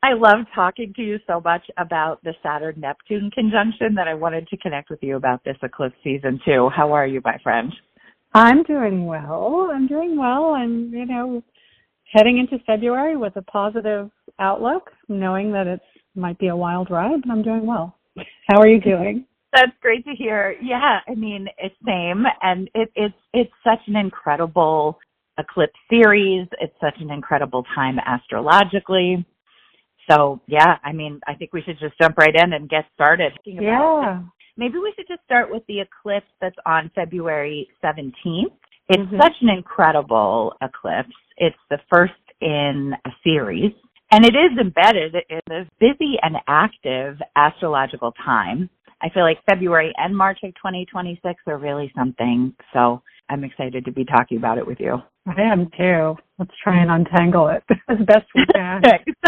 I love talking to you so much about the Saturn-Neptune conjunction that I wanted to connect with you about this eclipse season too. How are you, my friend? I'm doing well. I'm and, heading into February with a positive outlook, knowing that it might be a wild ride, but I'm doing well. How are you doing? That's great to hear. Yeah, I mean, it's same, and it's such an incredible eclipse series. It's such an incredible time astrologically. So, yeah, I mean, I think we should just jump right in and get started. Yeah. Maybe we should just start with the eclipse that's on February 17th. It's such an incredible eclipse. It's the first in a series, and it is embedded in this busy and active astrological time. I feel like February and March of 2026 are really something, so I'm excited to be talking about it with you. I am too. Let's try and untangle it as best we can.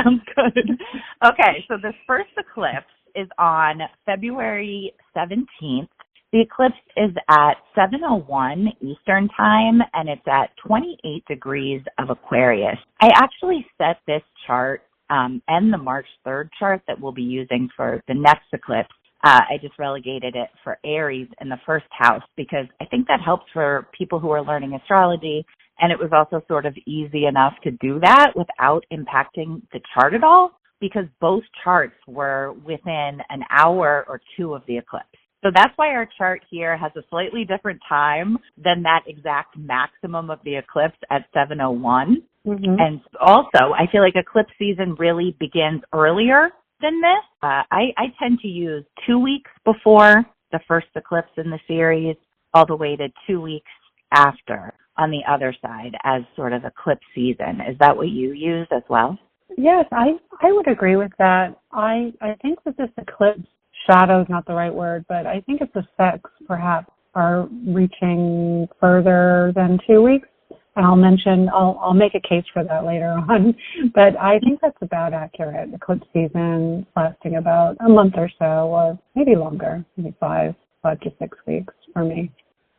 Sounds good. Okay, so this first eclipse is on February 17th. The eclipse is at 7:01 Eastern Time, and it's at 28 degrees of Aquarius. I actually set this chart and the March 3rd chart that we'll be using for the next eclipse. I just relegated it for Aries in the first house because I think that helps for people who are learning astrology. And it was also sort of easy enough to do that without impacting the chart at all because both charts were within an hour or two of the eclipse. So that's why our chart here has a slightly different time than that exact maximum of the eclipse at 7:01. And also, I feel like eclipse season really begins earlier than this. I tend to use 2 weeks before the first eclipse in the series, all the way to 2 weeks after on the other side as sort of eclipse season. Is that what you use as well? Yes, I would agree with that. I think that this eclipse, shadow is not the right word, but I think its effects perhaps are reaching further than 2 weeks. And I'll make a case for that later on, but I think that's about accurate. Eclipse season lasting about a month or so, or maybe longer, maybe 5 to 6 weeks for me.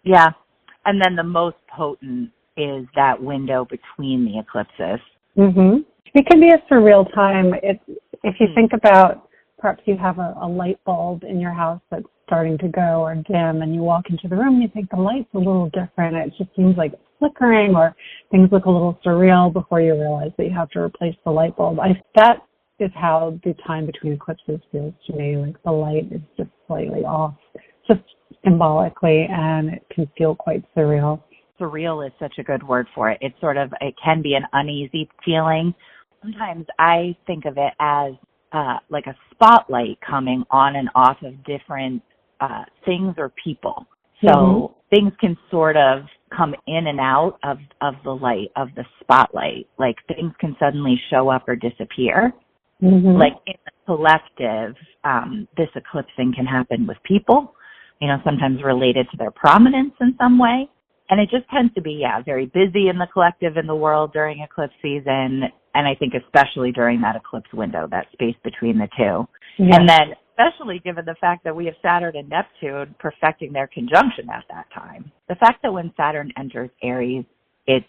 Yeah. And then the most potent is that window between the eclipses. It can be a surreal time. If you think about, perhaps you have a light bulb in your house that's starting to go or dim, and you walk into the room and you think the light's a little different. It just seems like it's flickering, or things look a little surreal before you realize that you have to replace the light bulb. That is how the time between eclipses feels to me. Like the light is just slightly off, just symbolically, and it can feel quite surreal. Surreal is such a good word for it. It can be an uneasy feeling. Sometimes I think of it as like a spotlight coming on and off of different things or people. So things can sort of come in and out of the light, of the spotlight. Like things can suddenly show up or disappear. Like in the collective, this eclipsing can happen with people, sometimes related to their prominence in some way. And it just tends to be, very busy in the collective in the world during eclipse season. And I think especially during that eclipse window, that space between the two. And then especially given the fact that we have Saturn and Neptune perfecting their conjunction at that time. The fact that when Saturn enters Aries, it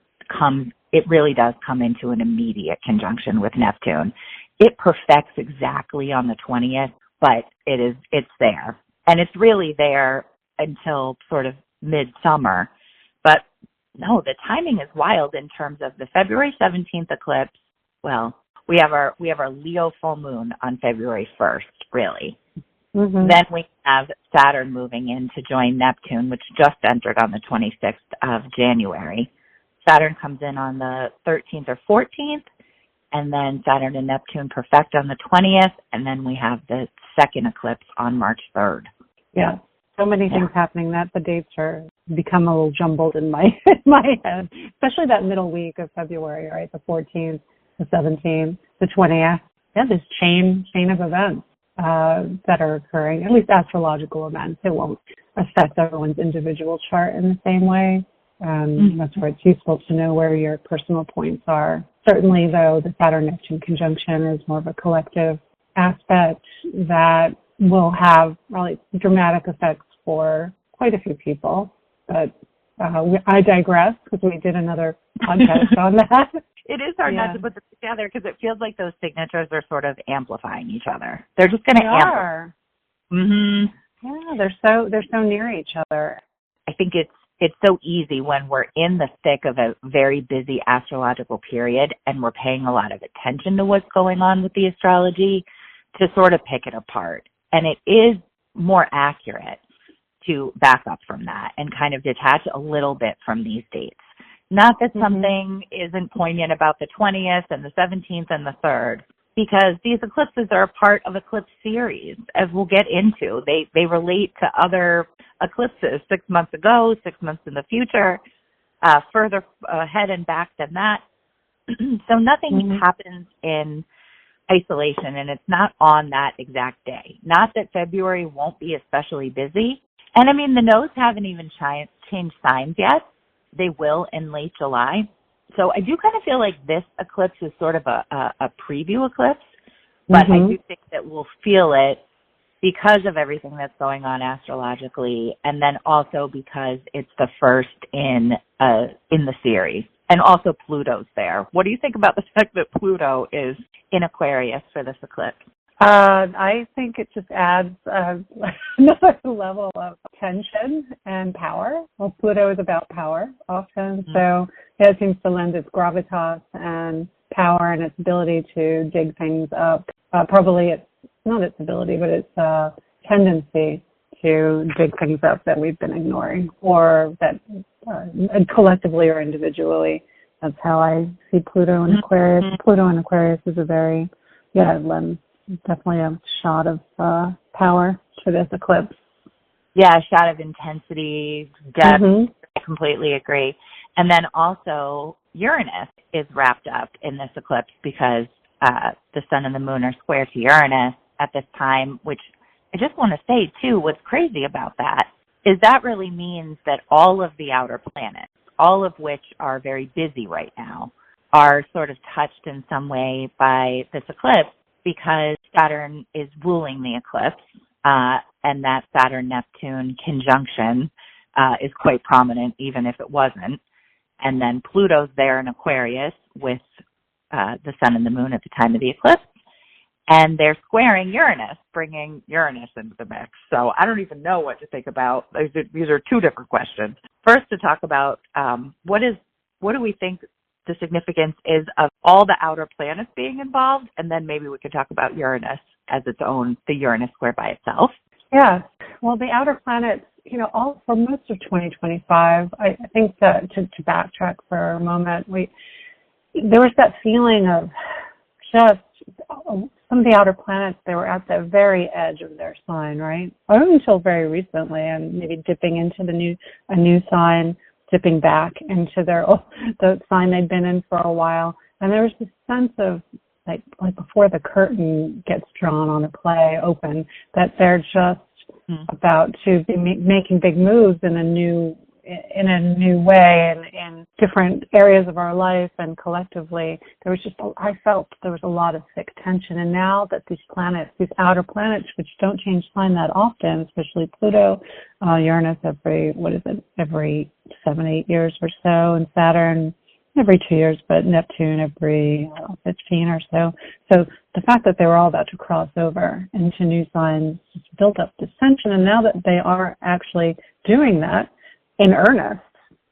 really does come into an immediate conjunction with Neptune. It perfects exactly on the 20th, but it's there. And it's really there until sort of midsummer. But no, the timing is wild in terms of the February 17th eclipse. Well, we have our Leo full moon on February 1st, really. Then we have Saturn moving in to join Neptune, which just entered on the 26th of January. Saturn comes in on the 13th or 14th, and then Saturn and Neptune perfect on the 20th, and then we have the second eclipse on March 3rd. Yeah, so many things happening that the dates are become a little jumbled in my head, especially that middle week of February, right? The 14th, the 17th, the 20th. Yeah, this chain of events that are occurring, at least astrological events. It won't affect everyone's individual chart in the same way. That's where it's useful to know where your personal points are. Certainly, though, the Saturn-Neptune conjunction is more of a collective aspect that will have really dramatic effects for quite a few people. But I digress because we did another podcast on that. It is hard not to put them together because it feels like those signatures are sort of amplifying each other. They're just going to amplify. Mm-hmm. Yeah, they're so near each other. I think it's so easy when we're in the thick of a very busy astrological period and we're paying a lot of attention to what's going on with the astrology to sort of pick it apart. And it is more accurate to back up from that and kind of detach a little bit from these dates. Not that something isn't poignant about the 20th and the 17th and the 3rd, because these eclipses are a part of eclipse series, as we'll get into. They relate to other eclipses 6 months ago, 6 months in the future, further ahead and back than that. So nothing happens in isolation, and it's not on that exact day. Not that February won't be especially busy. And I mean, the nodes haven't even changed signs yet. They will in late July. So I do kind of feel like this eclipse is sort of a preview eclipse, but I do think that we'll feel it because of everything that's going on astrologically, and then also because it's the first in the series. And also Pluto's there. What do you think about the fact that Pluto is in Aquarius for this eclipse? I think it just adds another level of tension and power. Well, Pluto is about power often, so it seems to lend its gravitas and power and its ability to dig things up. Probably it's not its ability, but its tendency to dig things up that we've been ignoring, or that collectively or individually. That's how I see Pluto and Aquarius. Pluto and Aquarius is a very, it lends definitely a shot of power to this eclipse. Yeah, a shot of intensity, depth. I completely agree. And then also Uranus is wrapped up in this eclipse because the sun and the moon are square to Uranus at this time, which I just want to say, too, what's crazy about that is that really means that all of the outer planets, all of which are very busy right now, are sort of touched in some way by this eclipse, because Saturn is ruling the eclipse, and that Saturn-Neptune conjunction is quite prominent, even if it wasn't. And then Pluto's there in Aquarius with the sun and the moon at the time of the eclipse, and they're squaring Uranus, bringing Uranus into the mix. So I don't even know what to think about. These are two different questions. First, to talk about what do we think the significance is of all the outer planets being involved, and then maybe we could talk about Uranus as its own, the Uranus square by itself. Yeah. Well, the outer planets, all for most of 2025, I think that to backtrack for a moment, there was that feeling of just some of the outer planets, they were at the very edge of their sign, right? Or until very recently, and maybe dipping into a new sign, dipping back into the sign they'd been in for a while. And there was this sense of like before the curtain gets drawn on a play open, that they're just about to be making big moves in a new way and in different areas of our life and collectively. I felt there was a lot of thick tension. And now that these outer planets, which don't change sign that often, especially Pluto, Uranus every 7-8 years or so, and Saturn every 2 years, but Neptune every 15 or so. So the fact that they were all about to cross over into new signs just built up this tension. And now that they are actually doing that in earnest,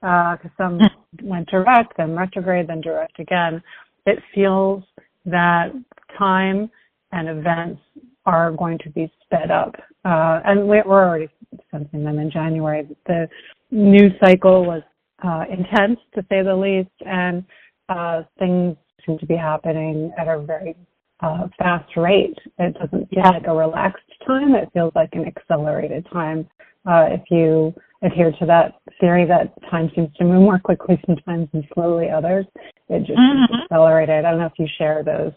because some went direct, then retrograde, then direct again, it feels that time and events are going to be sped up. And we're already sensing them in January. The news cycle was intense, to say the least, and things seem to be happening at a very fast rate. It doesn't feel like a relaxed time. It feels like an accelerated time. If you adhere to that theory that time seems to move more quickly sometimes and slowly others, it just seems accelerated. I don't know if you share those.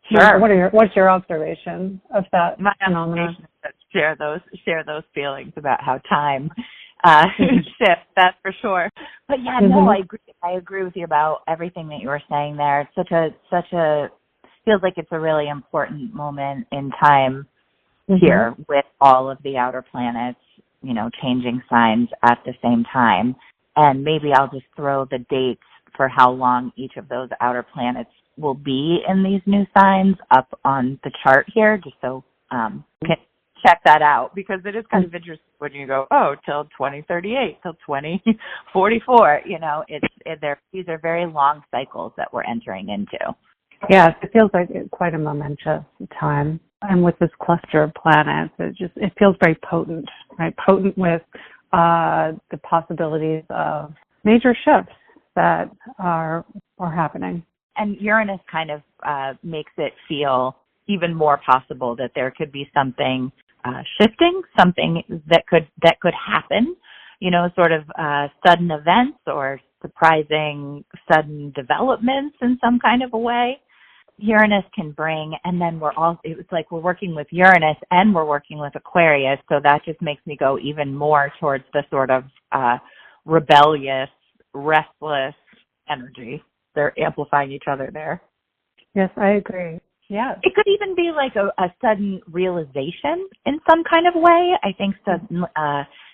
Sure. What's your observation of that phenomenon? Share those feelings about how time shifts, that's for sure. But yeah, no, I agree with you about everything that you were saying there. It's such a feels like it's a really important moment in time here with all of the outer planets, changing signs at the same time. And maybe I'll just throw the dates for how long each of those outer planets will be in these new signs up on the chart here, just so can check that out, because it is kind of interesting when you go, till 2038, till 2044. These are very long cycles that we're entering into. Yes, it feels like quite a momentous time. And with this cluster of planets, it feels very potent, right? Potent with the possibilities of major shifts that are happening. And Uranus kind of makes it feel even more possible that there could be something shifting, something that could happen, sort of sudden events or surprising sudden developments in some kind of a way. Uranus can bring, and then it's like we're working with Uranus and we're working with Aquarius, so that just makes me go even more towards the sort of rebellious, restless energy. They're amplifying each other there. Yes, I agree. Yeah. It could even be like a sudden realization in some kind of way. I think sudden,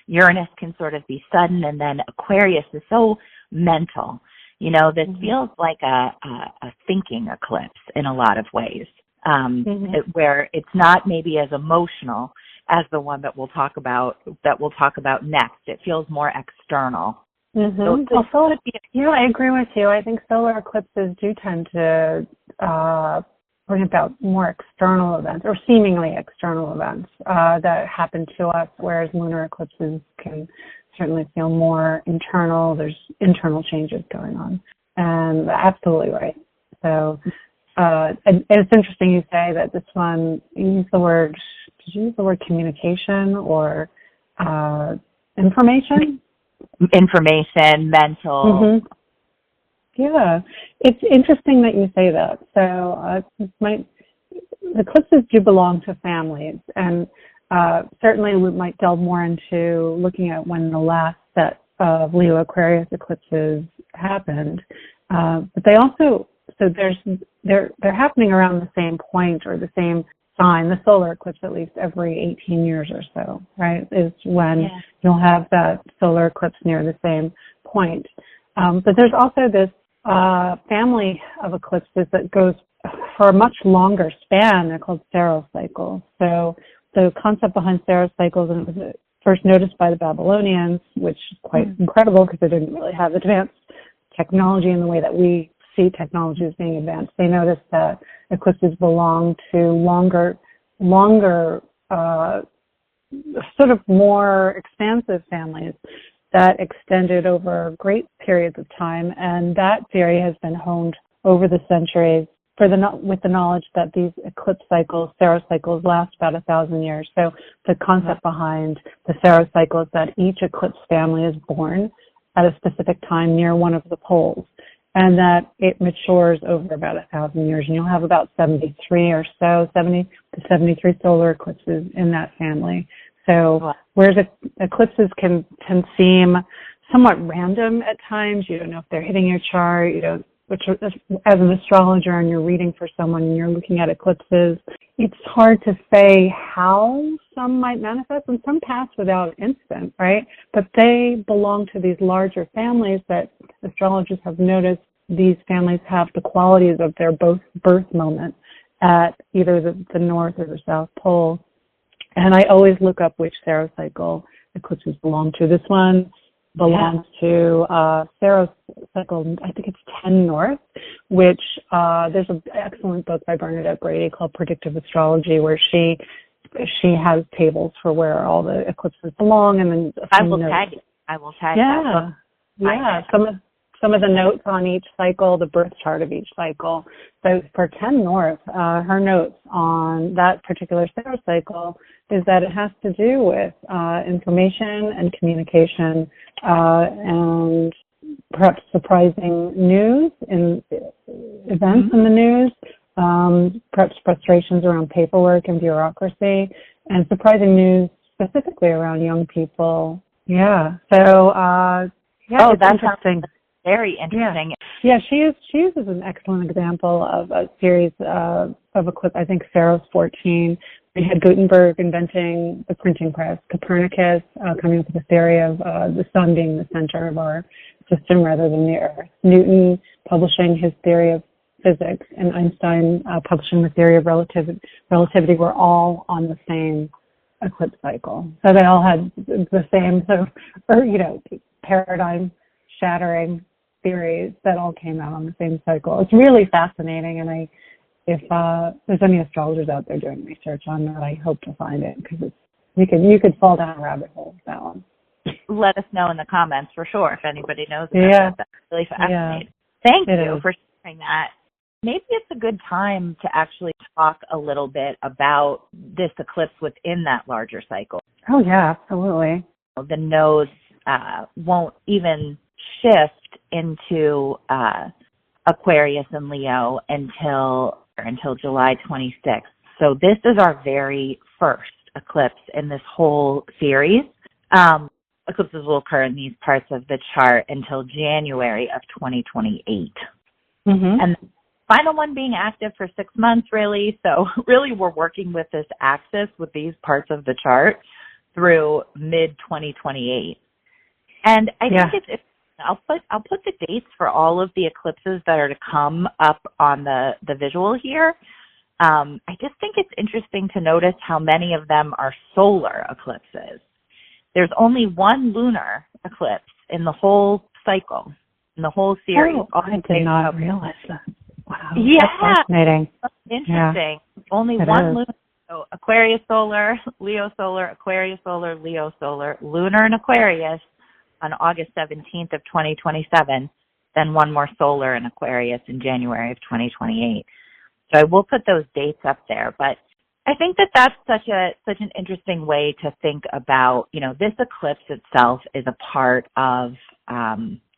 Uranus can sort of be sudden, and then Aquarius is so mental. This feels like a thinking eclipse in a lot of ways, where it's not maybe as emotional as the one that we'll talk about next. It feels more external. So I agree with you. I think solar eclipses do tend to bring about more external events, or seemingly external events that happen to us, whereas lunar eclipses can certainly feel more internal. There's internal changes going on. And absolutely right. So and it's interesting you say that this one, did you use the word communication or information? Information, mental. Yeah, it's interesting that you say that. So the eclipses do belong to families, and certainly we might delve more into looking at when the last set of Leo Aquarius eclipses happened. But they also, they're happening around the same point or the same sign, the solar eclipse at least every 18 years or so, right, is when you'll have that solar eclipse near the same point. But there's also this family of eclipses that goes for a much longer span. They're called cycles. So the concept behind cycles, and it was first noticed by the Babylonians, which is quite incredible because they didn't really have advanced technology in the way that we see technology as being advanced. They noticed that eclipses belong to longer, sort of more expansive families that extended over great periods of time, and that theory has been honed over the centuries with the knowledge that these eclipse cycles, cycles, last about 1,000 years. So the concept behind the cycle is that each eclipse family is born at a specific time near one of the poles, and that it matures over about 1,000 years, and you'll have about 73 or so, 70 to 73 solar eclipses in that family. So whereas eclipses can seem somewhat random at times, you don't know if they're hitting your chart, which as an astrologer and you're reading for someone and you're looking at eclipses, it's hard to say how some might manifest, and some pass without incident, right? But they belong to these larger families that astrologers have noticed. These families have the qualities of their birth moment at either the North or the South Pole. And I always look up which cycle eclipses belong to. This one belongs to cycle, I think it's 10 North, which there's an excellent book by Bernadette Brady called Predictive Astrology, where she has tables for where all the eclipses belong, and then I will tag that book. Yeah. Some of the notes on each cycle, the birth chart of each cycle. So for 10 North, her notes on that particular cycle is that it has to do with information and communication and perhaps surprising news and events in the news, perhaps frustrations around paperwork and bureaucracy, and surprising news specifically around young people. Yeah. So, it's interesting. Very interesting. Yeah, she uses an excellent example of a series of of eclipse. I think Pharaoh's 14. We had Gutenberg inventing the printing press, Copernicus coming up with the theory of the sun being the center of our system rather than the Earth, Newton publishing his theory of physics, and Einstein publishing the theory of relativity were all on the same eclipse cycle. So they all had the same sort of, paradigm shattering theories that all came out on the same cycle. It's really fascinating, and if there's any astrologers out there doing research on that, I hope to find it, because you could fall down a rabbit hole with that one. Let us know in the comments for sure if anybody knows about that. That's really fascinating. Thank you for sharing that. Maybe it's a good time to actually talk a little bit about this eclipse within that larger cycle. Oh, yeah, absolutely. The nodes won't even shift into Aquarius and Leo until July 26th. So this is our very first eclipse in this whole series. Eclipses will occur in these parts of the chart until January of 2028. And the final one being active for 6 months, really. So really we're working with this axis with these parts of the chart through mid-2028. And I think I'll put the dates for all of the eclipses that are to come up on the visual here. I just think it's interesting to notice how many of them are solar eclipses. There's only one lunar eclipse in the whole cycle, in the whole series. Oh, I did not realize that. Wow. Yeah. That's fascinating. Interesting. Yeah. Only one lunar. So Aquarius solar, Leo solar, Aquarius solar, Leo solar, lunar and Aquarius on August 17th of 2027, then one more solar in Aquarius in January of 2028. So I will put those dates up there, but I think that that's such an interesting way to think about, this eclipse itself is a part of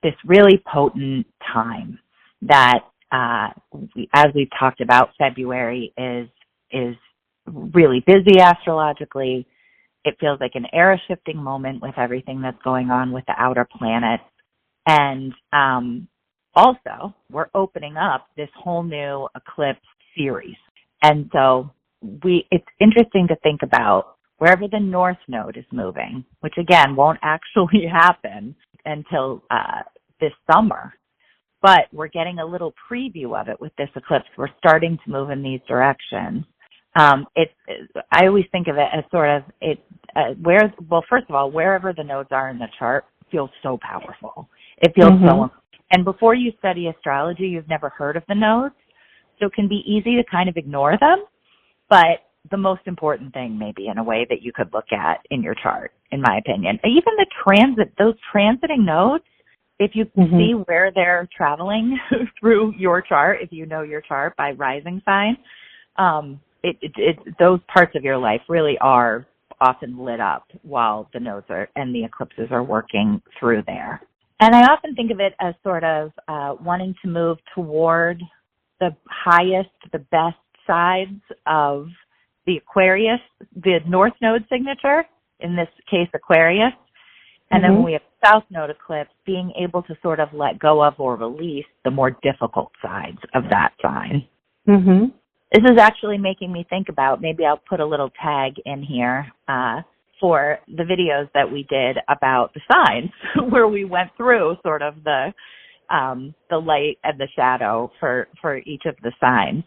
this really potent time that, as we've talked about, February is really busy astrologically. It feels like an era-shifting moment with everything that's going on with the outer planets. And also, we're opening up this whole new eclipse series. And so it's interesting to think about wherever the North Node is moving, which, again, won't actually happen until this summer. But we're getting a little preview of it with this eclipse. We're starting to move in these directions. I always think of it as sort of first of all, wherever the nodes are in the chart feels so powerful. It feels and before you study astrology, you've never heard of the nodes, so it can be easy to kind of ignore them. But the most important thing, maybe in a way that you could look at in your chart, in my opinion, even those transiting nodes, if you see where they're traveling through your chart, if you know your chart by rising sign, those parts of your life really are often lit up while the nodes and the eclipses are working through there. And I often think of it as sort of wanting to move toward the highest, the best sides of the Aquarius, the North Node signature, in this case Aquarius, and then when we have South Node eclipse, being able to sort of let go of or release the more difficult sides of that sign. This is actually making me think about, maybe I'll put a little tag in here for the videos that we did about the signs, where we went through sort of the light and the shadow for each of the signs.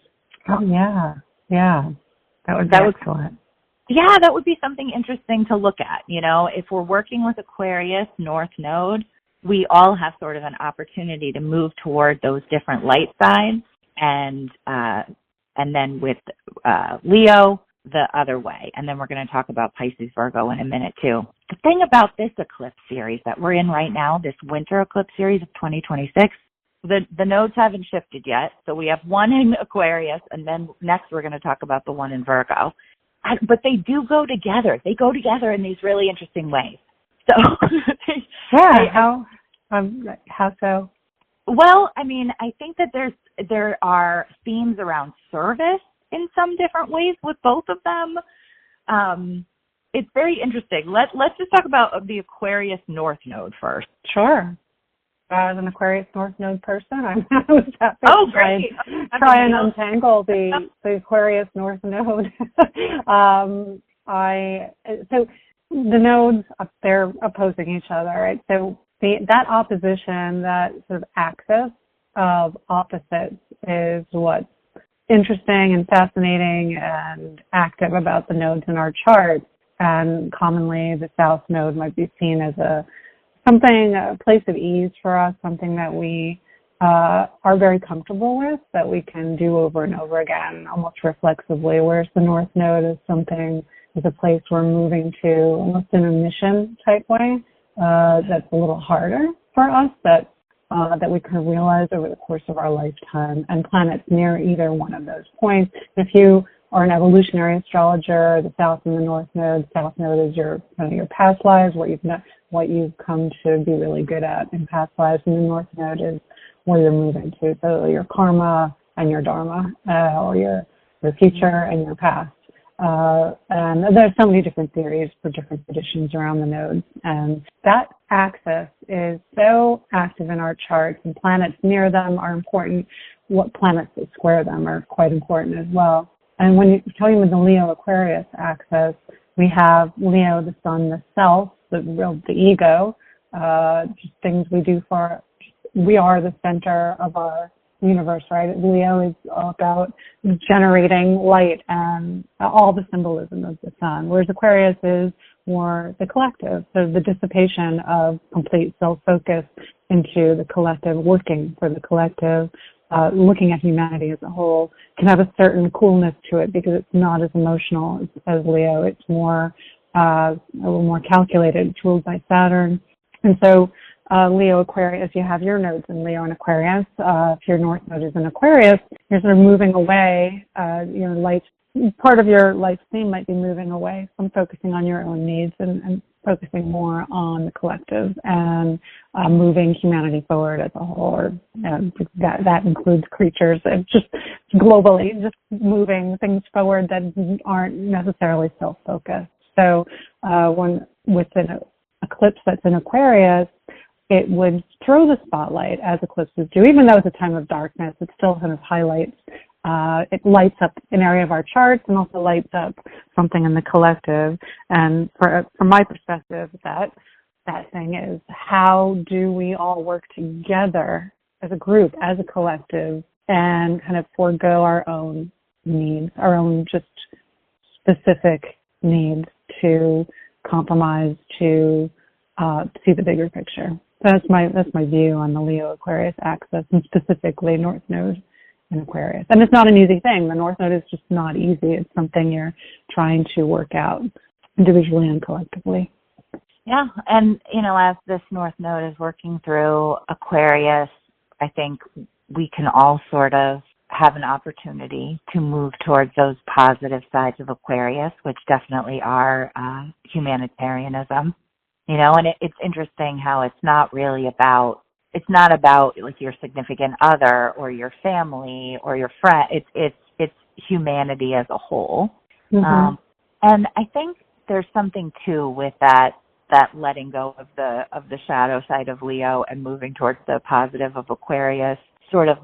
Oh, yeah. Yeah. That would be excellent. Yeah, that would be something interesting to look at. If we're working with Aquarius, North Node, we all have sort of an opportunity to move toward those different light sides, and then with Leo, the other way. And then we're going to talk about Pisces, Virgo in a minute too. The thing about this eclipse series that we're in right now, this winter eclipse series of 2026, the nodes haven't shifted yet. So we have one in Aquarius, and then next we're going to talk about the one in Virgo. But they do go together. They go together in these really interesting ways. So how so? Well, I mean, I think that there are themes around service in some different ways with both of them. It's very interesting. Let's just talk about the Aquarius North Node first. Sure. as an Aquarius North Node person, I was happy Oh, to great. try and untangle the Aquarius North Node. So the nodes, they're opposing each other, right? So that opposition, that sort of axis of opposites is what's interesting and fascinating and active about the nodes in our charts. And commonly the South Node might be seen as a place of ease for us, something that we are very comfortable with, that we can do over and over again, almost reflexively, whereas the North Node is a place we're moving to almost in a mission type way, that's a little harder for us, that we can realize over the course of our lifetime, and planets near either one of those points. If you are an evolutionary astrologer, the South and the North Node, South Node is your past lives, what you've come to be really good at in past lives, and the North Node is where you're moving to, so your karma and your dharma, or your future and your past. And there's so many different theories for different traditions around the nodes. And that axis is so active in our charts, and planets near them are important. What planets that square them are quite important as well. And when you're talking with the Leo Aquarius axis, we have Leo, the sun, the self, the ego, just things we do we are the center of our universe, right? Leo is all about generating light and all the symbolism of the sun, whereas Aquarius is more the collective, so the dissipation of complete self-focus into the collective, working for the collective, looking at humanity as a whole, can have a certain coolness to it because it's not as emotional as Leo. It's more, a little more calculated. It's ruled by Saturn. And so Leo Aquarius, you have your nodes in Leo and Aquarius. If your North Node is in Aquarius, you're sort of moving away. Part of your life theme might be moving away from focusing on your own needs and focusing more on the collective and moving humanity forward as a whole. That includes creatures, and just globally, just moving things forward that aren't necessarily self-focused. So with an eclipse that's in Aquarius, it would throw the spotlight, as eclipses do, even though it's a time of darkness. It still kind of highlights, it lights up an area of our charts and also lights up something in the collective. And from my perspective, that thing is, how do we all work together as a group, as a collective, and kind of forego our own needs, our own just specific needs, to compromise, to see the bigger picture. So that's my view on the Leo Aquarius axis, and specifically North Node in Aquarius. And it's not an easy thing. The North Node is just not easy. It's something you're trying to work out individually and collectively. Yeah, and as this North Node is working through Aquarius, I think we can all sort of have an opportunity to move towards those positive sides of Aquarius, which definitely are humanitarianism. And it's interesting how it's not about like your significant other or your family or your friend. It's humanity as a whole. Mm-hmm. And I think there's something too with that letting go of the shadow side of Leo and moving towards the positive of Aquarius, sort of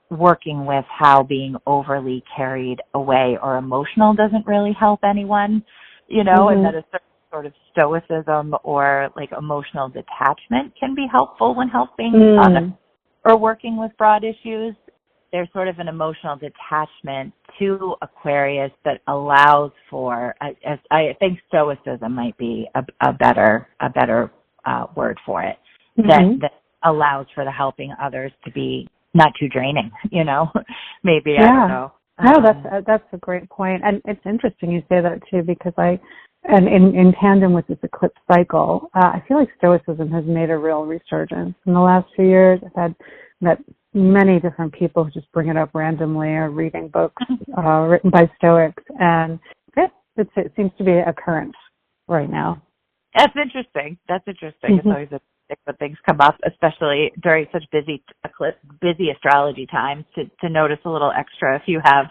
working with how being overly carried away or emotional doesn't really help anyone, mm-hmm. and that a certain sort of stoicism or like emotional detachment can be helpful when helping or working with broad issues. There's sort of an emotional detachment to Aquarius that allows for, I think stoicism might be a better word for it, mm-hmm. that allows for the helping others to be not too draining, maybe, yeah. I don't know. No, that's a great point. And it's interesting you say that too, because and in tandem with this eclipse cycle, I feel like stoicism has made a real resurgence. In the last few years, I've met many different people who just bring it up randomly or reading books written by Stoics, and it seems to be a current right now. That's interesting. Mm-hmm. It's always when things come up, especially during such busy astrology times, to notice a little extra if you have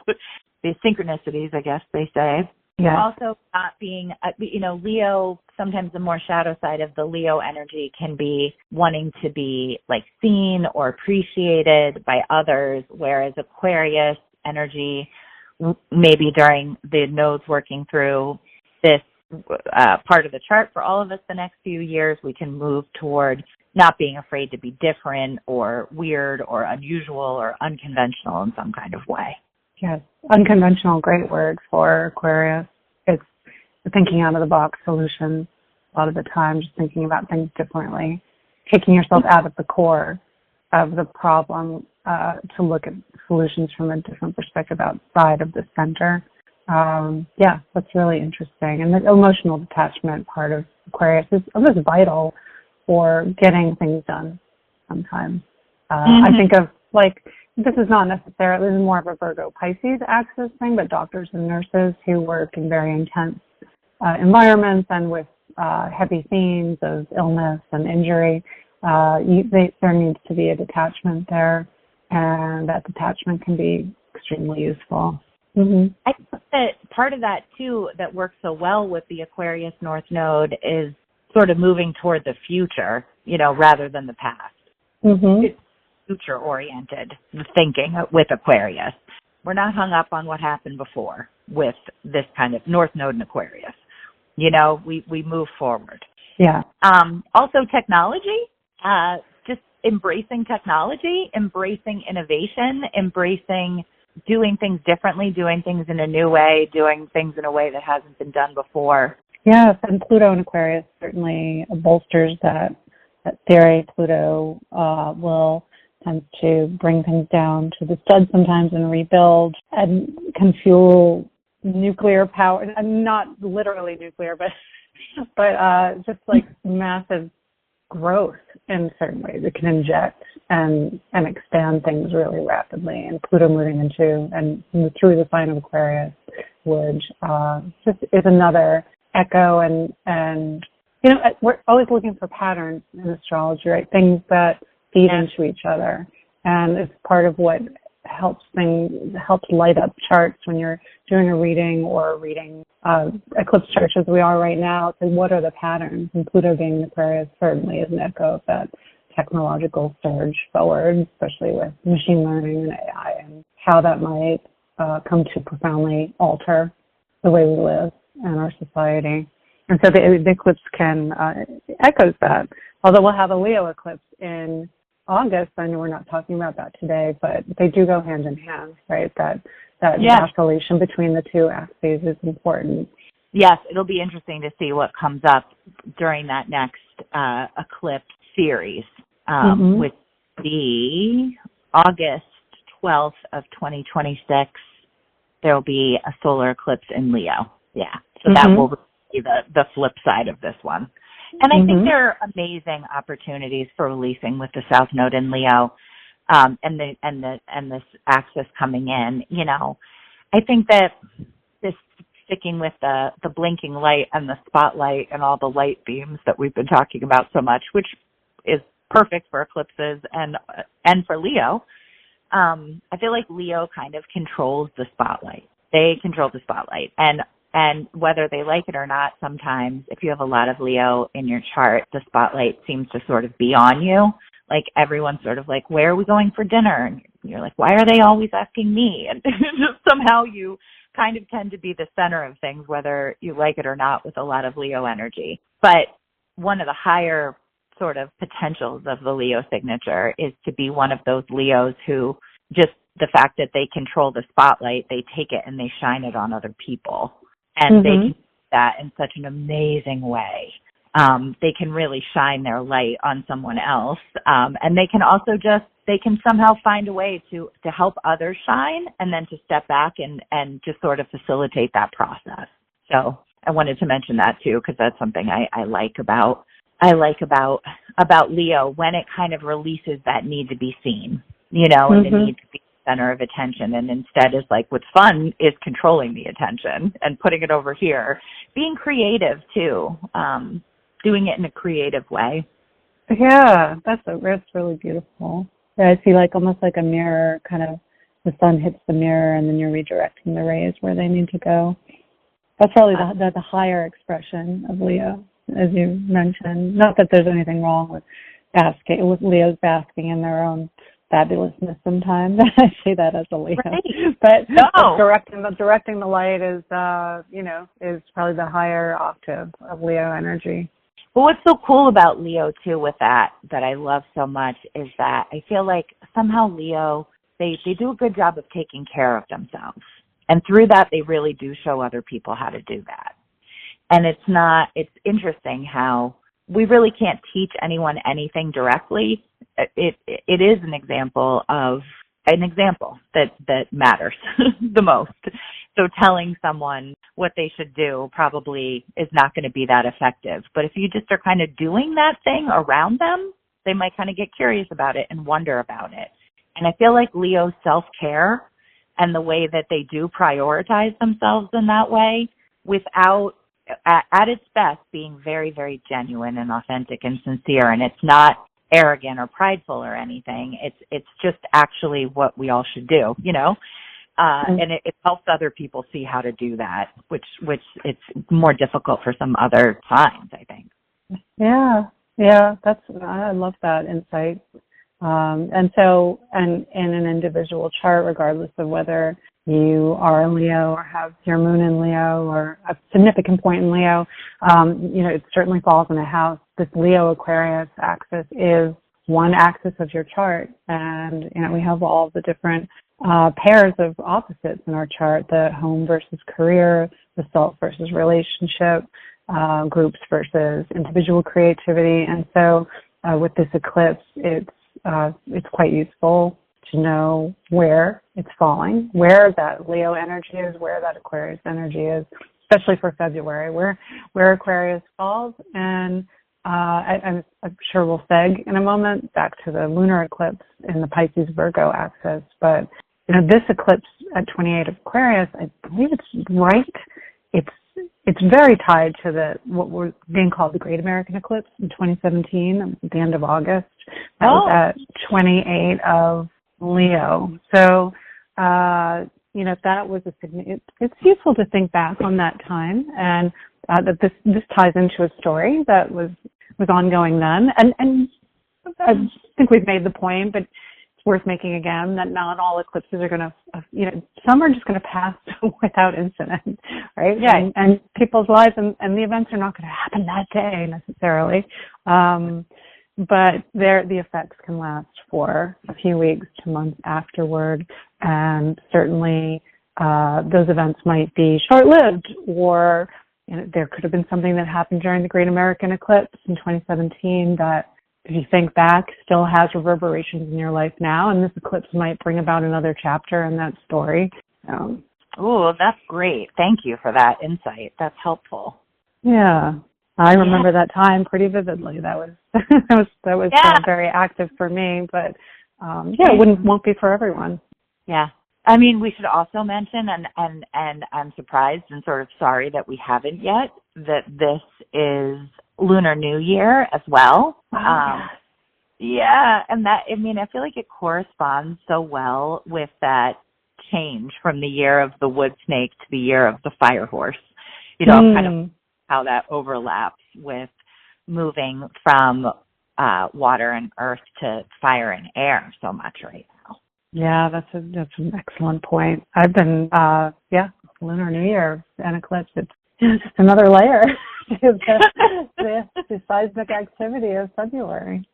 these synchronicities, I guess they say. Yeah. Also not being, Leo, sometimes the more shadow side of the Leo energy can be wanting to be like seen or appreciated by others, whereas Aquarius energy, maybe during the nodes working through this part of the chart for all of us the next few years, we can move toward not being afraid to be different or weird or unusual or unconventional in some kind of way. Yes, unconventional, great word for Aquarius. It's thinking out of the box solutions a lot of the time, just thinking about things differently, taking yourself out of the core of the problem to look at solutions from a different perspective outside of the center. That's really interesting. And the emotional detachment part of Aquarius is almost vital for getting things done sometimes. I think of this is not necessarily, this is more of a Virgo Pisces axis thing, but doctors and nurses who work in very intense environments and with heavy themes of illness and injury, there needs to be a detachment there, and that detachment can be extremely useful. Mm-hmm. I think that part of that, too, that works so well with the Aquarius North Node is sort of moving toward the future, rather than the past. Mm-hmm. It's future-oriented thinking with Aquarius. We're not hung up on what happened before with this kind of North Node in Aquarius. We move forward. Yeah. Also technology, just embracing technology, embracing innovation, embracing doing things differently, doing things in a new way, doing things in a way that hasn't been done before. Yes, and Pluto in Aquarius certainly bolsters that theory. Pluto tends to bring things down to the studs sometimes and rebuild, and can fuel nuclear power, not literally nuclear, but just like massive growth in certain ways. It can inject and expand things really rapidly. And Pluto moving into and through the sign of Aquarius would just is another echo and we're always looking for patterns in astrology, right? Things that feed into each other. And it's part of what helps light up charts when you're doing a reading or reading eclipse charts as we are right now. So what are the patterns? And Pluto being in Aquarius certainly is an echo of that technological surge forward, especially with machine learning and AI and how that might come to profoundly alter the way we live and our society. And so the eclipse can echoes that. Although we'll have a Leo eclipse in August. I know we're not talking about that today, but they do go hand in hand, right? That oscillation between the two axes is important. Yes, it'll be interesting to see what comes up during that next eclipse series, with the August 12th of 2026. There will be a solar eclipse in Leo. Yeah, so that will be the flip side of this one. And I think there are amazing opportunities for releasing with the South Node in Leo, and this axis coming in. I think that this sticking with the blinking light and the spotlight and all the light beams that we've been talking about so much, which is perfect for eclipses and for Leo. I feel like Leo kind of controls the spotlight. They control the spotlight, and whether they like it or not, sometimes if you have a lot of Leo in your chart, the spotlight seems to sort of be on you. Like everyone's sort of like, where are we going for dinner? And you're like, why are they always asking me? And just somehow you kind of tend to be the center of things, whether you like it or not, with a lot of Leo energy. But one of the higher sort of potentials of the Leo signature is to be one of those Leos who just the fact that they control the spotlight, they take it and they shine it on other people. And they can do that in such an amazing way. They can really shine their light on someone else. And they can also they can somehow find a way to help others shine and then to step back and just sort of facilitate that process. So I wanted to mention that too, because that's something I like about Leo, when it kind of releases that need to be seen, and the need to be center of attention, and instead is like, what's fun is controlling the attention and putting it over here, being creative too, doing it in a creative way. Yeah, that's really beautiful. Yeah, I see almost like a mirror, kind of the sun hits the mirror and then you're redirecting the rays where they need to go. That's probably the higher expression of Leo, as you mentioned. Not that there's anything wrong with Leos basking in their own fabulousness sometimes. I say that as a Leo. Right. But No. directing the light is, is probably the higher octave of Leo energy. But what's so cool about Leo, too, with that I love so much is that I feel like somehow Leo, they do a good job of taking care of themselves. And through that, they really do show other people how to do that. And it's interesting how we really can't teach anyone anything directly. It is an example that matters the most. So telling someone what they should do probably is not going to be that effective. But if you just are kind of doing that thing around them, they might kind of get curious about it and wonder about it. And I feel like Leo's self-care and the way that they do prioritize themselves in that way without, at its best, being very, very genuine and authentic and sincere. And it's not arrogant or prideful or anything. It's just actually what we all should do, and it helps other people see how to do that, which it's more difficult for some other signs, I think. Yeah, I love that insight. And in an individual chart, regardless of whether you are a Leo or have your moon in Leo or a significant point in Leo, it certainly falls in a house. This Leo Aquarius axis is one axis of your chart. And, we have all the different pairs of opposites in our chart, the home versus career, the self versus relationship, groups versus individual creativity. And so with this eclipse, it's quite useful to know where it's falling, where that Leo energy is, where that Aquarius energy is, especially for February, where Aquarius falls. And I'm sure we'll seg in a moment back to the lunar eclipse in the Pisces Virgo axis. But this eclipse at 28 of Aquarius, I believe it's right. It's very tied to what we're being called the Great American Eclipse in 2017, at the end of August. That was at 28 of Leo. So, that was it's useful to think back on that time, and that this ties into a story that was ongoing then. And I think we've made the point, but it's worth making again, that not all eclipses are going to, some are just going to pass without incident, right? Yeah. And people's lives and the events are not going to happen that day necessarily. But the effects can last for a few weeks to months afterward. And certainly those events might be short-lived, or there could have been something that happened during the Great American Eclipse in 2017 that, if you think back, still has reverberations in your life now. And this eclipse might bring about another chapter in that story. Oh, that's great. Thank you for that insight. That's helpful. Yeah. I remember that time pretty vividly. That was very active for me, but it won't be for everyone. Yeah. I mean, we should also mention, and I'm surprised and sort of sorry that we haven't yet, that this is Lunar New Year as well. Yeah, and that, I feel like it corresponds so well with that change from the year of the wood snake to the year of the fire horse. Kind of how that overlaps with moving from water and earth to fire and air so much right now. Yeah, that's an excellent point. I've been, Lunar New Year and eclipse. It's just another layer to the seismic activity of February.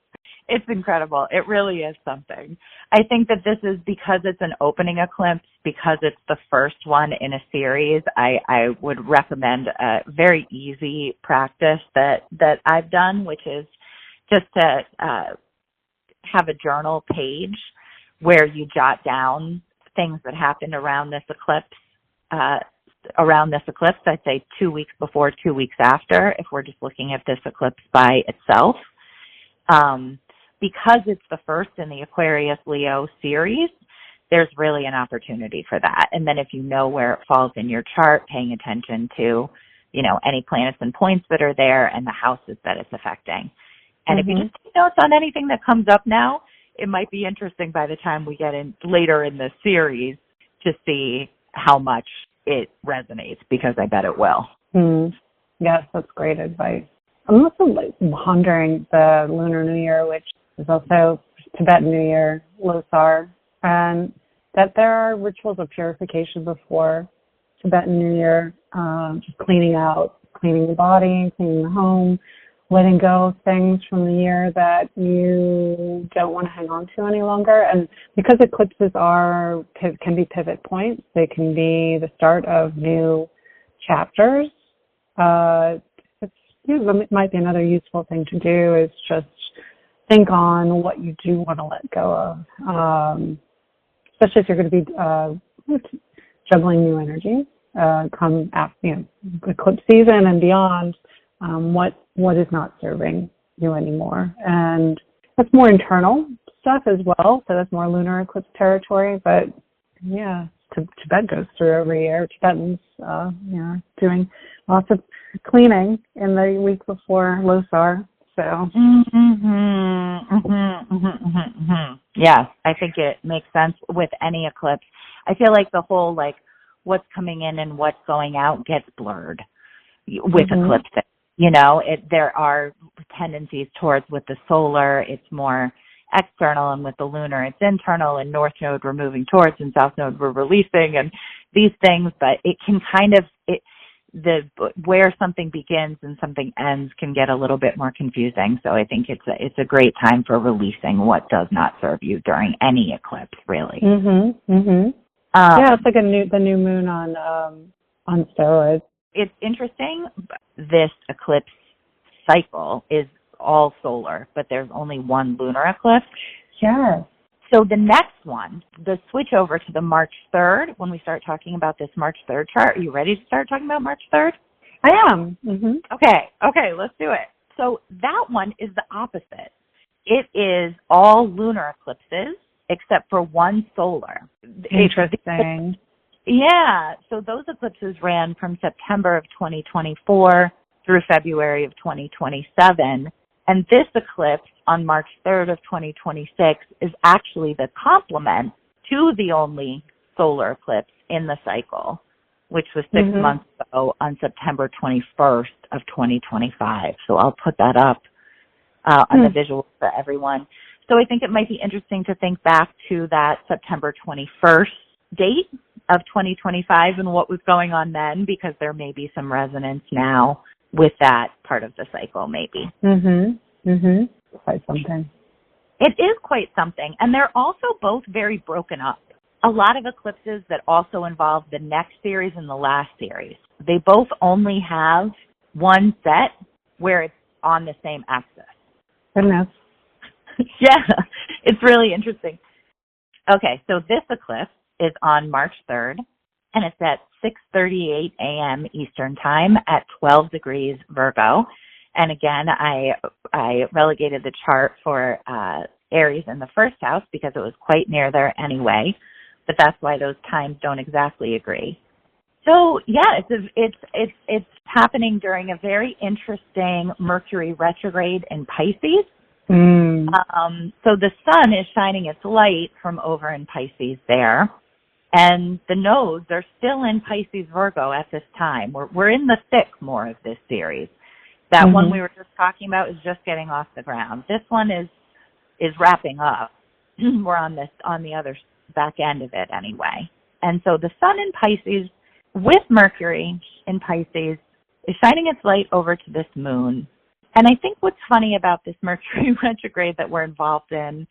It's incredible. It really is something. I think that this is because it's an opening eclipse, because it's the first one in a series. I would recommend a very easy practice that I've done, which is just to have a journal page where you jot down things that happened around this eclipse. I'd say 2 weeks before, 2 weeks after, if we're just looking at this eclipse by itself. Because it's the first in the Aquarius Leo series, there's really an opportunity for that. And then if you know where it falls in your chart, paying attention to, any planets and points that are there and the houses that it's affecting. And if you just take notes on anything that comes up now, it might be interesting by the time we get in later in the series to see how much it resonates, because I bet it will. Yes, that's great advice. I'm also pondering the Lunar New Year, which is also Tibetan New Year, Losar, and that there are rituals of purification before Tibetan New Year, just cleaning the body, cleaning the home, letting go of things from the year that you don't want to hang on to any longer. And because eclipses can be pivot points, they can be the start of new chapters. It might be another useful thing to do is just think on what you do want to let go of, especially if you're going to be juggling new energies come after, eclipse season and beyond. What is not serving you anymore, and that's more internal stuff as well. So that's more lunar eclipse territory. But yeah, Tibet goes through every year. Tibetans, doing lots of cleaning in the week before Losar. So. Yes, I think it makes sense with any eclipse. I feel like the whole what's coming in and what's going out gets blurred with eclipses. There are tendencies towards, with the solar, it's more external, and with the lunar, it's internal, and North Node we're moving towards, and South Node we're releasing, and these things, but it can where something begins and something ends can get a little bit more confusing. So I think it's a great time for releasing what does not serve you during any eclipse, really. Yeah, it's like the new moon on steroids. It's interesting. This eclipse cycle is all solar, but there's only one lunar eclipse. Yes. So the next one, the switch over to the March 3rd, when we start talking about this March 3rd chart, are you ready to start talking about March 3rd? I am. Okay, let's do it. So that one is the opposite. It is all lunar eclipses except for one solar. Interesting. Yeah, so those eclipses ran from September of 2024 through February of 2027. And this eclipse on March 3rd of 2026 is actually the complement to the only solar eclipse in the cycle, which was 6 months ago on September 21st of 2025. So I'll put that up on the visual for everyone. So I think it might be interesting to think back to that September 21st date of 2025 and what was going on then, because there may be some resonance now with that part of the cycle, maybe. Quite something. It is quite something. And they're also both very broken up. A lot of eclipses that also involve the next series and the last series, they both only have one set where it's on the same axis. Goodness. Yeah, it's really interesting. Okay, so this eclipse is on March 3rd, and it's at 6:38 a.m. Eastern Time at 12 degrees Virgo. And again, I relegated the chart for Aries in the first house because it was quite near there anyway, but that's why those times don't exactly agree. So yeah, it's happening during a very interesting Mercury retrograde in Pisces. So the sun is shining its light from over in Pisces there. And the nodes are still in Pisces Virgo at this time. We're in the thick more of this series. That one we were just talking about is just getting off the ground. This one is wrapping up. We're on the other back end of it anyway. And so the sun in Pisces with Mercury in Pisces is shining its light over to this moon. And I think what's funny about this Mercury retrograde that we're involved in,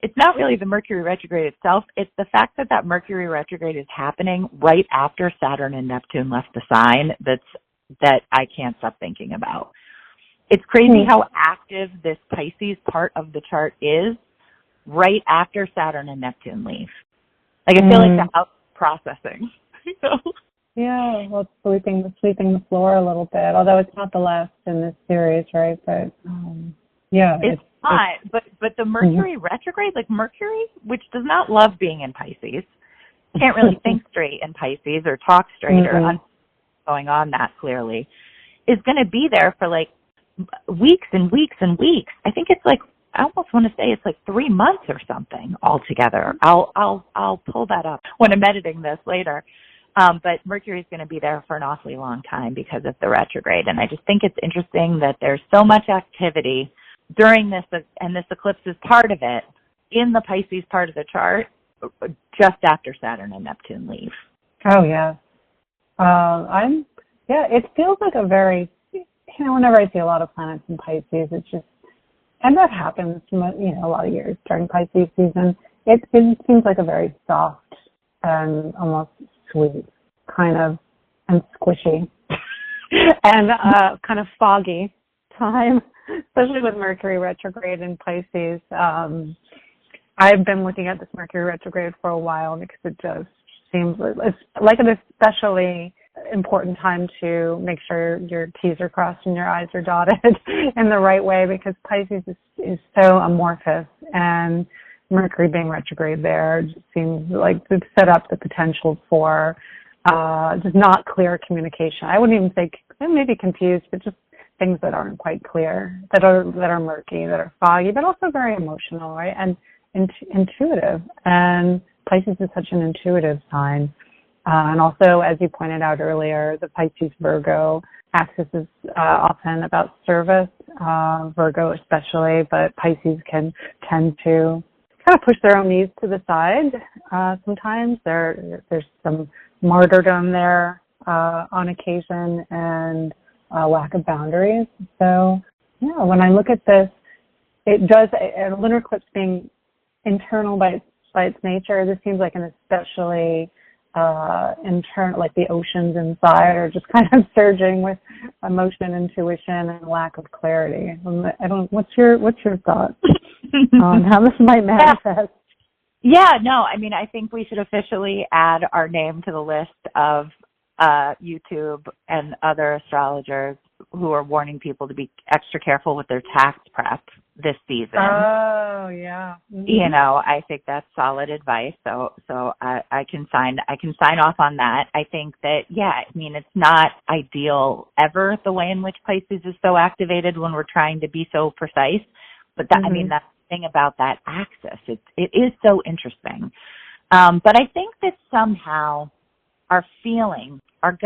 it's not really the Mercury retrograde itself. It's the fact that Mercury retrograde is happening right after Saturn and Neptune left the sign that I can't stop thinking about. It's crazy how active this Pisces part of the chart is right after Saturn and Neptune leave. Like, I feel like the house is processing. Yeah, well, it's sweeping the floor a little bit, although it's not the last in this series, right? But yeah. It's not, but the Mercury retrograde, like Mercury, which does not love being in Pisces, can't really think straight in Pisces or talk straight or going on that clearly, is going to be there for like weeks and weeks and weeks. I think it's like, I almost want to say it's like 3 months or something altogether. I'll pull that up when I'm editing this later. But Mercury is going to be there for an awfully long time because of the retrograde. And I just think it's interesting that there's so much activity during this, and this eclipse is part of it, in the Pisces part of the chart, just after Saturn and Neptune leave. Oh, yeah. It feels like a very, whenever I see a lot of planets in Pisces, it's just, and that happens, a lot of years during Pisces season, it seems like a very soft and almost sweet kind of, and squishy and kind of foggy time, especially with Mercury retrograde in Pisces. I've been looking at this Mercury retrograde for a while because it just seems it's like an especially important time to make sure your T's are crossed and your I's are dotted in the right way, because Pisces is so amorphous, and Mercury being retrograde there just seems like to set up the potential for just not clear communication. I wouldn't even say maybe confused, but just things that aren't quite clear, that are murky, that are foggy, but also very emotional, right? And intuitive. And Pisces is such an intuitive sign. And also, as you pointed out earlier, the Pisces-Virgo axis is often about service, Virgo especially, but Pisces can tend to kind of push their own needs to the side. Sometimes there's some martyrdom there on occasion, and lack of boundaries. So, yeah, when I look at this, it does, a lunar eclipse being internal by its nature, this seems like an especially internal, like the oceans inside are just kind of surging with emotion, intuition, and lack of clarity. What's your thought on how this might manifest? Yeah, no, I mean, I think we should officially add our name to the list of YouTube and other astrologers who are warning people to be extra careful with their tax prep this season. Oh, yeah. Mm-hmm. I think that's solid advice. So I can sign off on that. I think that, it's not ideal ever, the way in which Pisces is so activated when we're trying to be so precise. But that, mm-hmm. That's the thing about that axis. It is so interesting. But I think that somehow our feelings are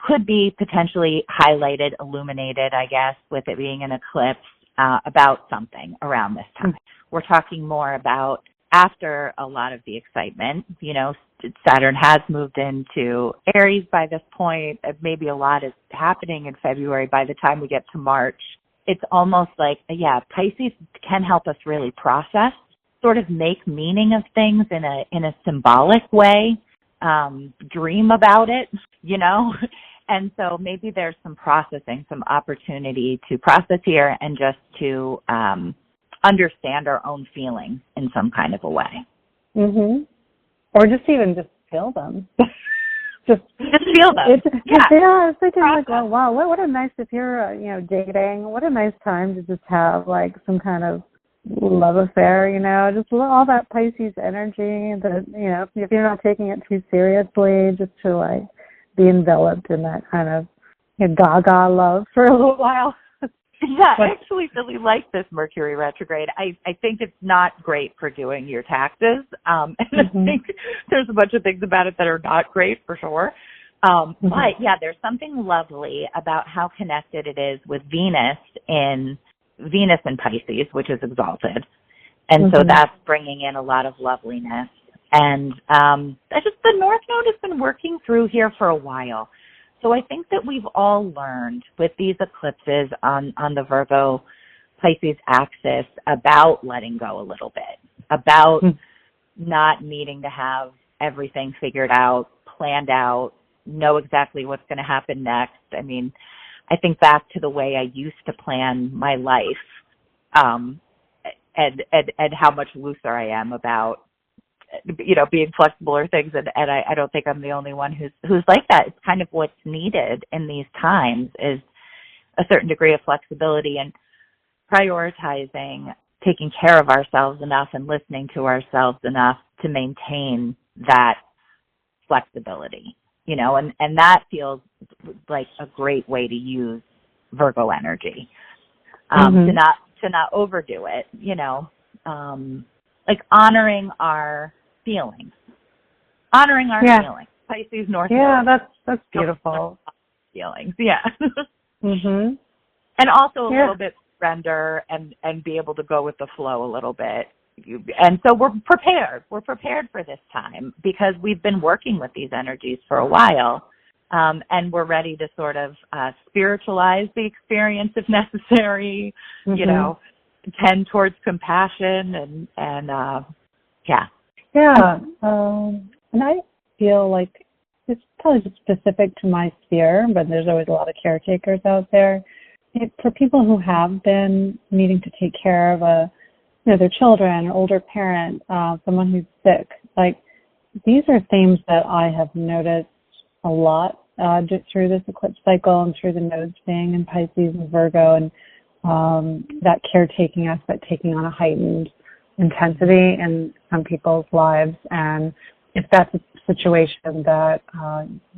could be potentially highlighted, illuminated, I guess, with it being an eclipse, about something around this time. We're talking more about after a lot of the excitement. Saturn has moved into Aries by this point. Maybe a lot is happening in February. By the time we get to March, it's almost like, Pisces can help us really process, sort of make meaning of things in a symbolic way, dream about it, And so maybe there's some processing, some opportunity to process here and just to understand our own feelings in some kind of a way. Mm-hmm. Or just feel them. just feel them. I was thinking wow, what a nice, if you're, dating, what a nice time to just have like some kind of love affair, just all that Pisces energy that, if you're not taking it too seriously, just to like be enveloped in that kind of gaga love for a little while. I actually really like this Mercury retrograde. I think it's not great for doing your taxes. And mm-hmm. I think there's a bunch of things about it that are not great for sure. Mm-hmm. But there's something lovely about how connected it is with Venus in Pisces, which is exalted. And mm-hmm. so that's bringing in a lot of loveliness. And just the North Node has been working through here for a while. So I think that we've all learned with these eclipses on the Virgo Pisces axis about letting go a little bit, about not needing to have everything figured out, planned out, know exactly what's going to happen next. I mean, I think back to the way I used to plan my life, and how much looser I am about, being flexible or things. And I don't think I'm the only one who's like that. It's kind of what's needed in these times is a certain degree of flexibility and prioritizing, taking care of ourselves enough and listening to ourselves enough to maintain that flexibility, and that feels like a great way to use Virgo energy, to not overdo it, like honoring our feelings, feelings, Pisces North. Yeah, that's beautiful. Feelings, yeah. Mhm. And also a little bit surrender and be able to go with the flow a little bit. And so we're prepared. We're prepared for this time because we've been working with these energies for a while. And we're ready to sort of spiritualize the experience if necessary, you know, tend towards compassion and yeah. Yeah. And I feel like it's probably just specific to my sphere, but there's always a lot of caretakers out there. For people who have been needing to take care of their children or older parent, someone who's sick, like these are themes that I have noticed a lot just through this eclipse cycle and through the nodes being in Pisces and Virgo, and that caretaking aspect taking on a heightened intensity in some people's lives. And if that's a situation that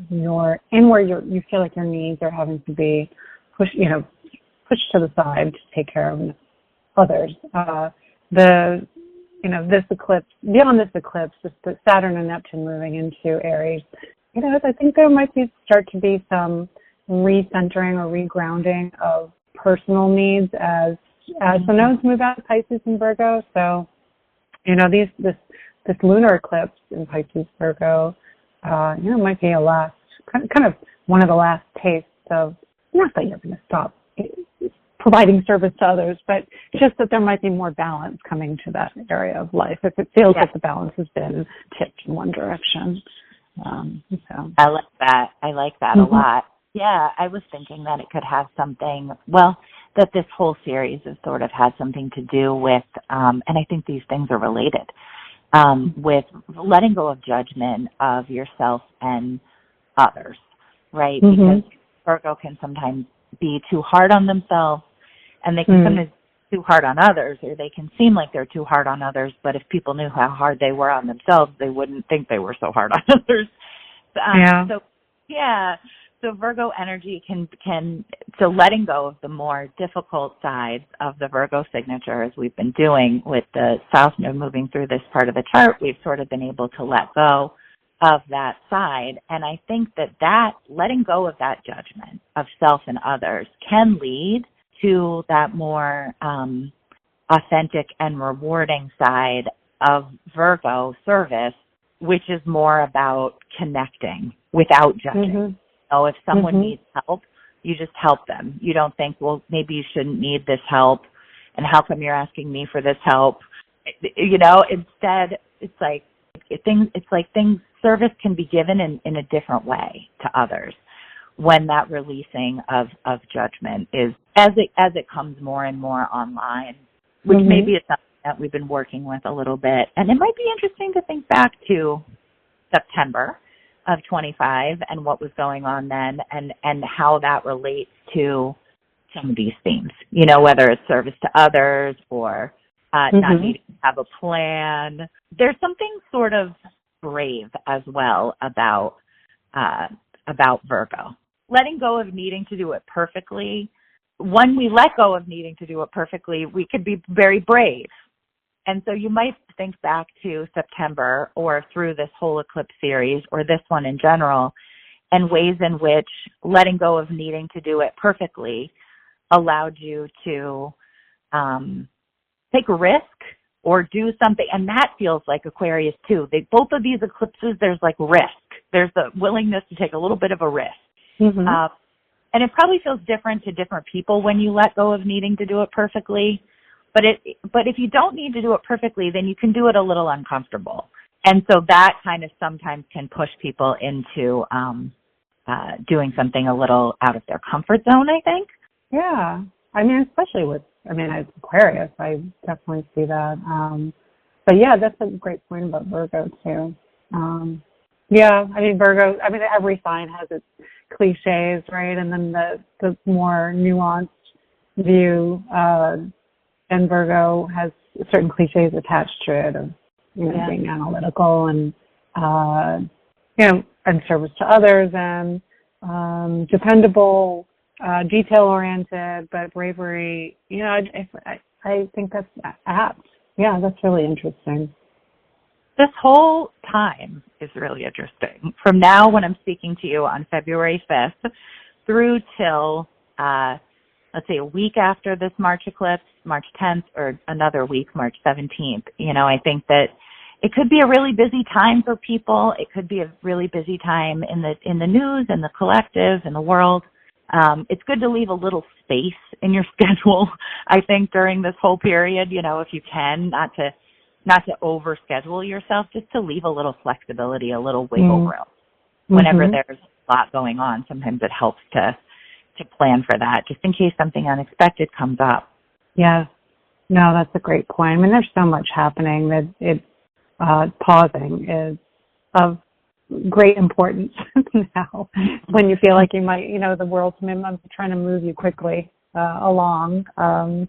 you're in where you feel like your needs are having to be pushed to the side to take care of others, this eclipse, beyond this eclipse, just the Saturn and Neptune moving into Aries, I think there might start to be some recentering or regrounding of personal needs as the nodes move out of Pisces and Virgo. So, this lunar eclipse in Pisces Virgo, might be kind of one of the last tastes of, not that you're going to stop providing service to others, but just that there might be more balance coming to that area of life if it feels like the balance has been tipped in one direction. So. I like that a lot. Yeah, I was thinking that it could have something, that this whole series has sort of had something to do with, and I think these things are related, with letting go of judgment of yourself and others, right? Because Virgo can sometimes be too hard on themselves, and they can sometimes be too hard on others, or they can seem like they're too hard on others, but if people knew how hard they were on themselves, they wouldn't think they were so hard on others. So Virgo energy so letting go of the more difficult sides of the Virgo signature, as we've been doing with the South Node moving through this part of the chart, we've sort of been able to let go of that side. And I think that letting go of that judgment of self and others can lead to that more authentic and rewarding side of Virgo service, which is more about connecting without judging. So if someone needs help, you just help them. You don't think, well, maybe you shouldn't need this help, and how come you're asking me for this help? Instead, service can be given in a different way to others when that releasing of judgment is, as it comes more and more online, which maybe it's something that we've been working with a little bit. And it might be interesting to think back to September of 25 and what was going on then and how that relates to some of these themes, whether it's service to others or not needing to have a plan. There's something sort of brave as well about Virgo. Letting go of needing to do it perfectly. When we let go of needing to do it perfectly, we could be very brave. And so you might think back to September or through this whole eclipse series or this one in general, and ways in which letting go of needing to do it perfectly allowed you to take a risk or do something. And that feels like Aquarius too. Both of these eclipses, there's like risk. There's the willingness to take a little bit of a risk. And it probably feels different to different people when you let go of needing to do it perfectly. But if you don't need to do it perfectly, then you can do it a little uncomfortable. And so that kind of sometimes can push people into doing something a little out of their comfort zone, I think. Yeah. Especially as Aquarius, I definitely see that. But yeah, that's a great point about Virgo too. Virgo, every sign has its cliches, right? And then the more nuanced view, and Virgo has certain cliches attached to it of, being analytical and, and service to others and dependable, detail-oriented, but bravery, I think that's apt. Yeah, that's really interesting. this whole time is really interesting. From now, when I'm speaking to you on February 5th, through till, let's say, a week after this March eclipse, March 10th, or another week, March 17th, I think that it could be a really busy time for people. It could be a really busy time in the news and the collective and the world. It's good to leave a little space in your schedule, I think, during this whole period, if you can, not to overschedule yourself, just to leave a little flexibility, a little wiggle room. Whenever there's a lot going on, sometimes it helps to plan for that, just in case something unexpected comes up. Yeah. No, that's a great point. I mean, there's so much happening that pausing is of great importance now when you feel like you might, the world's trying to move you quickly along,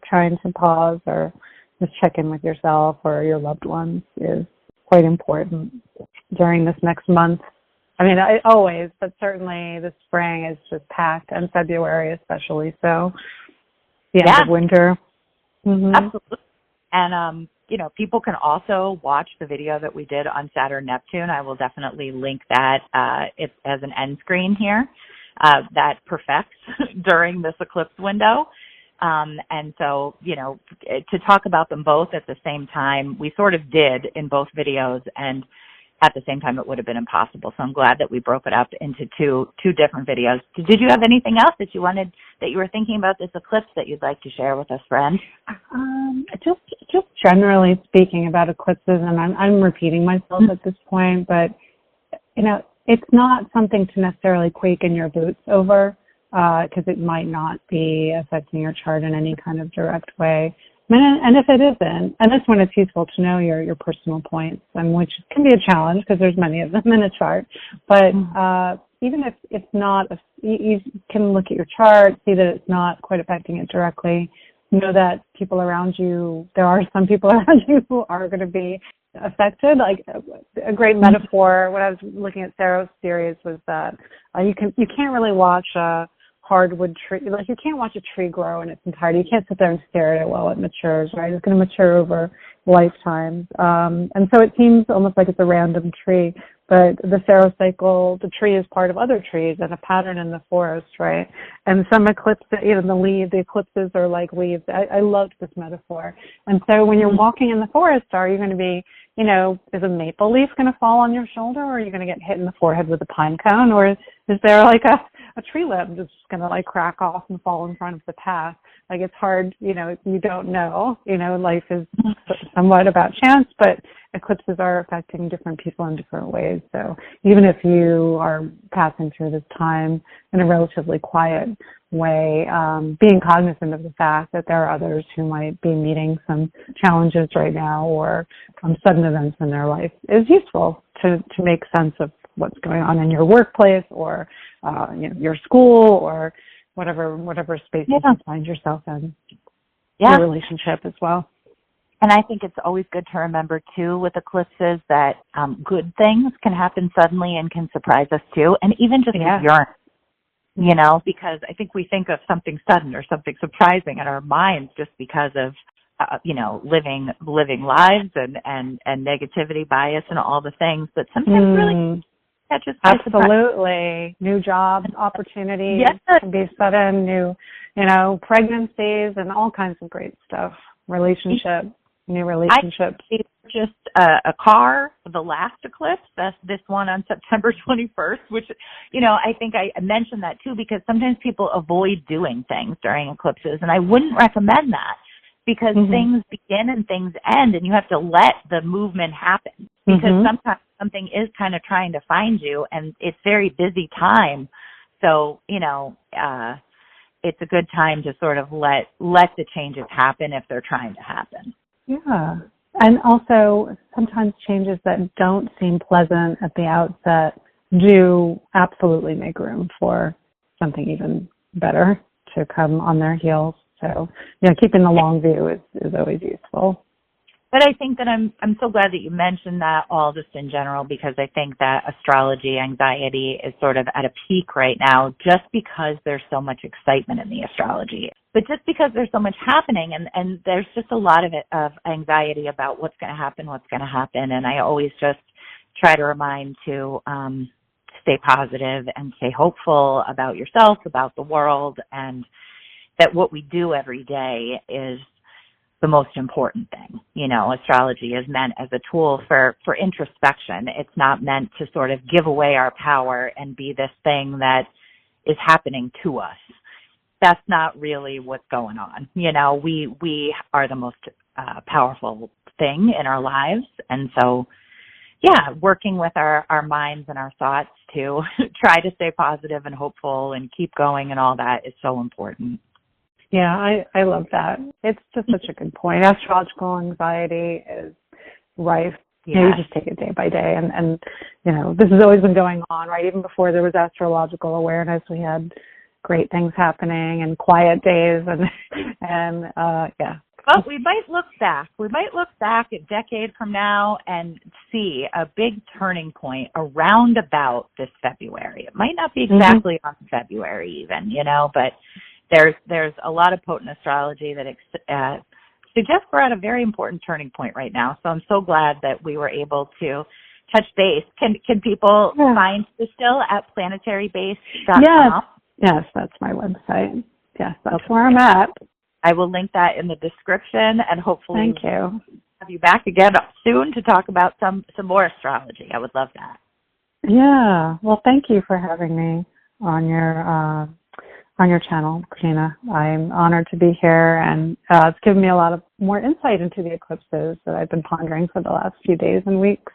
trying to pause or just check in with yourself or your loved ones is quite important during this next month. I mean, always, but certainly the spring is just packed, and February especially, so the end of winter. Absolutely. And, people can also watch the video that we did on Saturn Neptune. I will definitely link that as an end screen here that perfects during this eclipse window. And so, to talk about them both at the same time, we sort of did in both videos, and at the same time it would have been impossible. So I'm glad that we broke it up into two different videos. Did you have anything else that you were thinking about this eclipse that you'd like to share with us, friend? Just generally speaking about eclipses, and I'm repeating myself at this point, but it's not something to necessarily quake in your boots over, because it might not be affecting your chart in any kind of direct way. And if it isn't, and this one, it's useful to know your personal points, and which can be a challenge because there's many of them in a chart. But even if it's not, you can look at your chart, see that it's not quite affecting it directly. Know that people around you, there are some people around you who are going to be affected. Like a great metaphor when I was looking at Sarah's series was that you can't really watch a hardwood tree, like you can't watch a tree grow in its entirety. You can't sit there and stare at it while it matures, right? It's going to mature over lifetimes. And so it seems almost like it's a random tree, but the cycle, the tree is part of other trees and a pattern in the forest, right? And some eclipses, the eclipses are like leaves. I loved this metaphor. And so when you're walking in the forest, are you going to be, is a maple leaf going to fall on your shoulder, or are you going to get hit in the forehead with a pine cone, or is there like a tree limb just going to like crack off and fall in front of the path? Like it's hard, you don't know, life is somewhat about chance, but eclipses are affecting different people in different ways. So even if you are passing through this time in a relatively quiet way, being cognizant of the fact that there are others who might be meeting some challenges right now or sudden events in their life is useful to make sense of what's going on in your workplace or your school or whatever space you find yourself in. Your relationship as well. And I think it's always good to remember, too, with eclipses that good things can happen suddenly and can surprise us, too. And even just with urine, because I think we think of something sudden or something surprising in our minds just because of, living lives and negativity, bias, and all the things. But sometimes really catches by surprise. Absolutely. New job opportunities can be sudden, new, pregnancies and all kinds of great stuff. New relationships. Just a car, the last eclipse, that's this one on September 21st, which, I think I mentioned that too, because sometimes people avoid doing things during eclipses, and I wouldn't recommend that because things begin and things end, and you have to let the movement happen because sometimes something is kind of trying to find you, and it's very busy time. So, it's a good time to sort of let the changes happen if they're trying to happen. Yeah. And also sometimes changes that don't seem pleasant at the outset do absolutely make room for something even better to come on their heels. So, keeping the long view is always useful. But I think that I'm so glad that you mentioned that all just in general, because I think that astrology anxiety is sort of at a peak right now just because there's so much excitement in the astrology. But just because there's so much happening and there's just a lot of anxiety about what's going to happen. And I always just try to remind to stay positive and stay hopeful about yourself, about the world, and that what we do every day is the most important thing. You know, astrology is meant as a tool for introspection. It's not meant to sort of give away our power and be this thing that is happening to us. That's not really what's going on. You know, we are the most powerful thing in our lives. And so, yeah, working with our minds and our thoughts to try to stay positive and hopeful and keep going and all that is so important. Yeah, I love that. It's just such a good point. Astrological anxiety is rife. Yes. You just take it day by day. And, you know, this has always been going on, right? Even before there was astrological awareness, we had great things happening and quiet days and yeah. But we might look back. We might look back a decade from now and see a big turning point around about this February. It might not be exactly on February even, you know, but there's a lot of potent astrology that suggests we're at a very important turning point right now. So I'm so glad that we were able to touch base. Can people find you still at planetarybase.com? Yes, that's my website. Yes, that's where I'm at. I will link that in the description, and hopefully Thank you. Have you back again soon to talk about some more astrology. I would love that. Yeah. Well, thank you for having me on your channel, Gina. I'm honored to be here, and it's given me a lot of more insight into the eclipses that I've been pondering for the last few days and weeks.